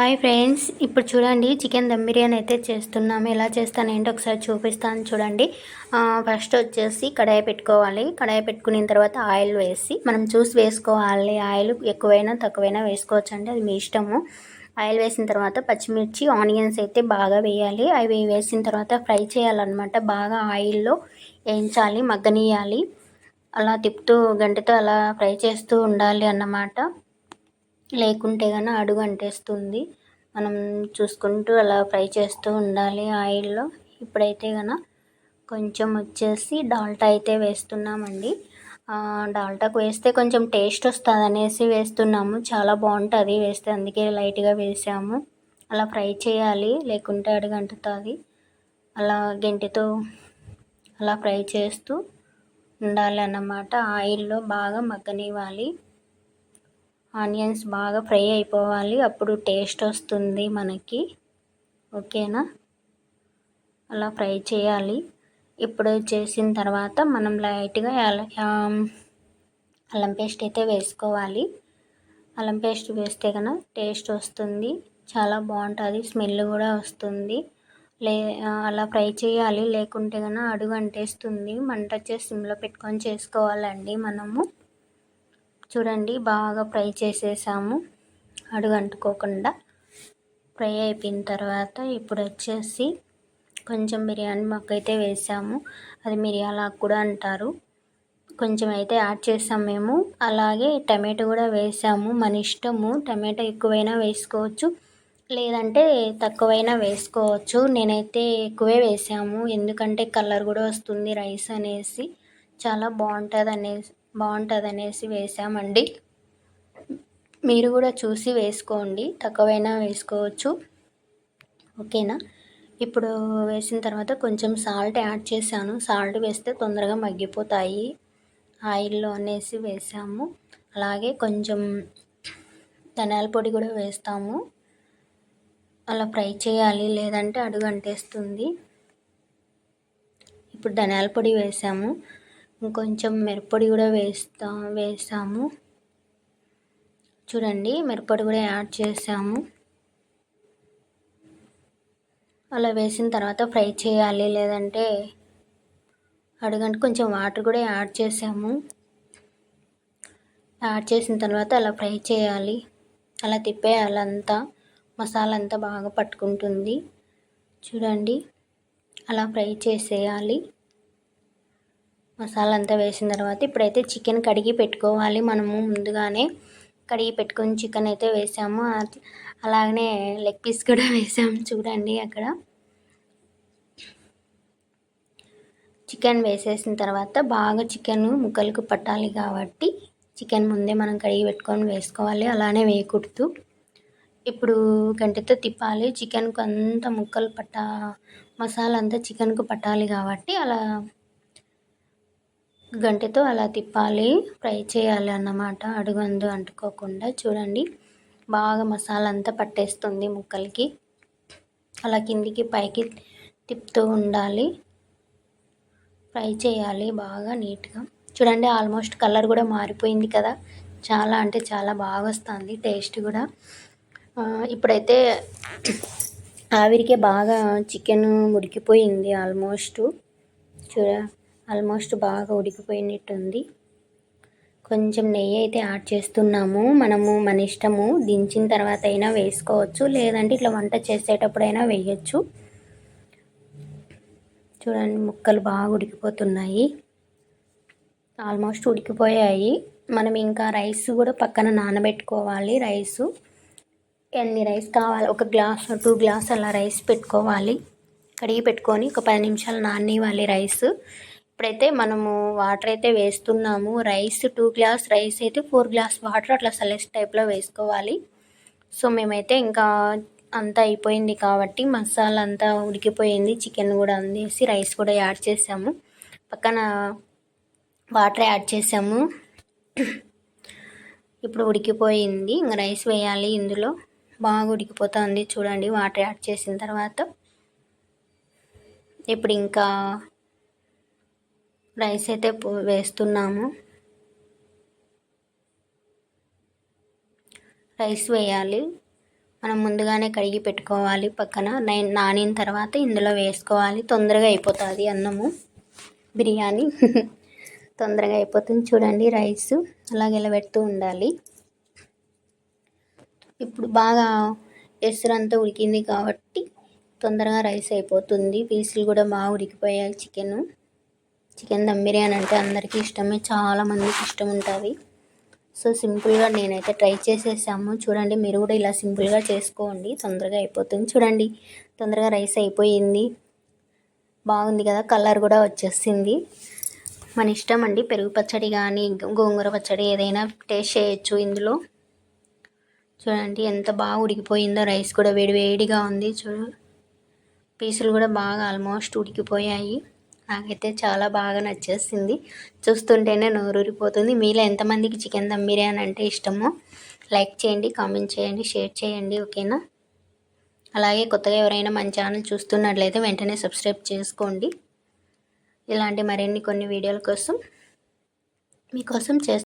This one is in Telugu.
హాయ్ ఫ్రెండ్స్, ఇప్పుడు చూడండి చికెన్ దమ్ బిర్యానీ అయితే చేస్తున్నాము. ఎలా చేస్తాను ఏంటో ఒకసారి చూపిస్తాను చూడండి. ఫస్ట్ వచ్చేసి కడాయి పెట్టుకోవాలి. కడాయి పెట్టుకున్న తర్వాత ఆయిల్ వేసి మనం చూసి వేసుకోవాలి. ఆయిల్ ఎక్కువైనా తక్కువైనా వేసుకోవచ్చు అండి, అది మీ ఇష్టము. ఆయిల్ వేసిన తర్వాత పచ్చిమిర్చి ఆనియన్స్ అయితే బాగా వేయాలి. అవి వేసిన తర్వాత ఫ్రై చేయాలన్నమాట. బాగా ఆయిల్లో వేయించాలి, మగ్గనియాలి. అలా తిప్పుతూ గంటతో అలా ఫ్రై చేస్తూ ఉండాలి అన్నమాట. లేకుంటే కనుక అడుగు అంటేస్తుంది. మనం చూసుకుంటూ అలా ఫ్రై చేస్తూ ఉండాలి ఆయిల్లో. ఇప్పుడైతే కనుక కొంచెం వచ్చేసి డాల్టా అయితే వేస్తున్నామండి. డాల్టాకు వేస్తే కొంచెం టేస్ట్ వస్తుంది అనేసి వేస్తున్నాము. చాలా బాగుంటుంది వేస్తే, అందుకే లైట్గా వేసాము. అలా ఫ్రై చేయాలి, లేకుంటే అడుగు అంటుతుంది. అలా గెంటితో అలా ఫ్రై చేస్తూ ఉండాలి అన్నమాట. ఆయిల్లో బాగా మగ్గనివ్వాలి. ఆనియన్స్ బాగా ఫ్రై అయిపోవాలి, అప్పుడు టేస్ట్ వస్తుంది మనకి. ఓకేనా, అలా ఫ్రై చేయాలి. ఇప్పుడు చేసిన తర్వాత మనం లైట్గా అల్లం పేస్ట్ అయితే వేసుకోవాలి. అల్లం పేస్ట్ వేస్తే కనుక టేస్ట్ వస్తుంది, చాలా బాగుంటుంది, స్మెల్ కూడా వస్తుంది. అలా ఫ్రై చేయాలి, లేకుంటే కనుక అడుగు అంటేస్తుంది. మంట వచ్చేసి సిమ్లో పెట్టుకొని చేసుకోవాలండి మనము. చూడండి బాగా ఫ్రై చేసేసాము, అడుగు అంటుకోకుండా ఫ్రై అయిపోయిన తర్వాత ఇప్పుడు వచ్చేసి కొంచెం బిర్యానీ మొక్క అయితే వేసాము. అది మిరియాలాకు కూడా అంటారు. కొంచెం అయితే యాడ్ చేసాము మేము. అలాగే టమాటో కూడా వేసాము, మన ఇష్టము. టమాటో ఎక్కువైనా వేసుకోవచ్చు, లేదంటే తక్కువైనా వేసుకోవచ్చు. నేనైతే ఎక్కువే వేసాము, ఎందుకంటే కలర్ కూడా వస్తుంది రైస్ అనేసి, చాలా బాగుంటుంది అనేసి వేసామండి. మీరు కూడా చూసి వేసుకోండి, తక్కువైనా వేసుకోవచ్చు. ఓకేనా, ఇప్పుడు వేసిన తర్వాత కొంచెం సాల్ట్ యాడ్ చేశాను. సాల్ట్ వేస్తే తొందరగా మగ్గిపోతాయి ఆయిల్లో అనేసి వేసాము. అలాగే కొంచెం ధనియాల పొడి కూడా వేస్తాము. అలా ఫ్రై చేయాలి, లేదంటే అడుగు అంటేస్తుంది. ఇప్పుడు ధనియాల పొడి వేసాము, ఇంకొంచెం మిరప్పొడి కూడా వేసాము. చూడండి మిరప్పొడి కూడా యాడ్ చేసాము. అలా వేసిన తర్వాత ఫ్రై చేయాలి, లేదంటే అడుగంటే కొంచెం వాటర్ కూడా యాడ్ చేసాము. యాడ్ చేసిన తర్వాత అలా ఫ్రై చేయాలి, అలా తిప్పేయాలి. అంతా మసాలా అంతా బాగా పట్టుకుంటుంది. చూడండి అలా ఫ్రై చేసేయాలి. మసాలా అంతా వేసిన తర్వాత ఇప్పుడైతే చికెన్ కడిగి పెట్టుకోవాలి. మనము ముందుగానే కడిగి పెట్టుకొని చికెన్ అయితే వేసాము. అలాగనే లెగ్ పీస్ కూడా వేసాము. చూడండి అక్కడ చికెన్ వేసేసిన తర్వాత బాగా చికెన్ ముక్కలకు పట్టాలి కాబట్టి చికెన్ ముందే మనం కడిగి పెట్టుకొని వేసుకోవాలి, అలానే వేయకూడదు. ఇప్పుడు గంటెతో తిప్పాలి, చికెన్కు అంతా ముక్కలు మసాలా అంతా చికెన్కు పట్టాలి కాబట్టి అలా గంటెతో అలా తిప్పాలి, ఫ్రై చేయాలి అన్నమాట, అడుగందు అంటుకోకుండా. చూడండి బాగా మసాలా అంతా పట్టేస్తుంది ముక్కలకి. అలా కిందికి పైకి తిప్పుతూ ఉండాలి, ఫ్రై చేయాలి బాగా నీట్గా. చూడండి ఆల్మోస్ట్ కలర్ కూడా మారిపోయింది కదా, చాలా అంటే చాలా బాగా వస్తుంది టేస్ట్ కూడా. ఇప్పుడైతే ఆవిరికే బాగా చికెన్ ఉడికిపోయింది ఆల్మోస్ట్ బాగా ఉడికిపోయినట్టుంది. కొంచెం నెయ్యి అయితే యాడ్ చేస్తున్నాము. మనము మన ఇష్టము, దించిన తర్వాత అయినా వేసుకోవచ్చు, లేదంటే ఇట్లా వంట చేసేటప్పుడైనా వేయచ్చు. చూడండి ముక్కలు బాగా ఉడికిపోతున్నాయి, ఆల్మోస్ట్ ఉడికిపోయాయి. మనం ఇంకా రైస్ కూడా పక్కన నానబెట్టుకోవాలి. ఎన్ని రైస్ కావాలి, 1 గ్లాస్ 2 గ్లాస్ అలా రైస్ పెట్టుకోవాలి. కడిగి పెట్టుకొని ఒక 10 నిమిషాలు నాననివ్వాలి రైస్. ఇప్పుడైతే మనము వాటర్ అయితే వేస్తున్నాము. 2 గ్లాస్ రైస్ అయితే 4 గ్లాస్ వాటర్ అట్లా సలెస్ టైప్లో వేసుకోవాలి. సో మేమైతే ఇంకా అంతా అయిపోయింది కాబట్టి మసాలా అంతా ఉడికిపోయింది, చికెన్ కూడా అందేసి రైస్ కూడా యాడ్ చేసాము. పక్కన వాటర్ యాడ్ చేసాము. ఇప్పుడు ఉడికిపోయింది, ఇంకా రైస్ వేయాలి. ఇందులో బాగా ఉడికిపోతుంది. చూడండి వాటర్ యాడ్ చేసిన తర్వాత ఇప్పుడు ఇంకా రైస్ అయితే వేస్తున్నాము. రైస్ వేయాలి, మనం ముందుగానే కడిగి పెట్టుకోవాలి. పక్కన నానిన తర్వాత ఇందులో వేసుకోవాలి. తొందరగా అయిపోతుంది అన్నము బిర్యానీ తొందరగా అయిపోతుంది. చూడండి రైస్ అలాగే ఇలా పెడుతూ ఉండాలి. ఇప్పుడు బాగా ఎసురంతా ఉడికింది కాబట్టి తొందరగా రైస్ అయిపోతుంది. పీసులు కూడా బాగా ఉడికిపోయాయి. చికెన్ దమ్ బిర్యానీ అంటే అందరికీ ఇష్టమే, చాలామందికి ఇష్టం ఉంటుంది. సో సింపుల్గా నేనైతే ట్రై చేసేసాము. చూడండి మీరు కూడా ఇలా సింపుల్గా చేసుకోండి, తొందరగా అయిపోతుంది. చూడండి తొందరగా రైస్ అయిపోయింది. బాగుంది కదా, కలర్ కూడా వచ్చేసింది. మన ఇష్టం అండి. పెరుగు పచ్చడి కానీ గోంగూర పచ్చడి ఏదైనా టేస్ట్ చేయొచ్చు ఇందులో. చూడండి ఎంత బాగా ఉడికిపోయిందో, రైస్ కూడా వేడిగా ఉంది. పీసులు కూడా బాగా ఆల్మోస్ట్ ఉడికిపోయాయి. నాకైతే చాలా బాగా నచ్చేసింది. చూస్తుంటేనే నోరూరిపోతుంది. మీలో ఎంతమందికి చికెన్ దమ్ బిర్యానీ అంటే ఇష్టమో లైక్ చేయండి, కామెంట్ చేయండి, షేర్ చేయండి. ఓకేనా? అలాగే కొత్తగా ఎవరైనా మన ఛానల్ చూస్తున్నట్లయితే వెంటనే సబ్స్క్రైబ్ చేసుకోండి. ఇలాంటి మరిన్ని కొన్ని వీడియోల కోసం మీకోసం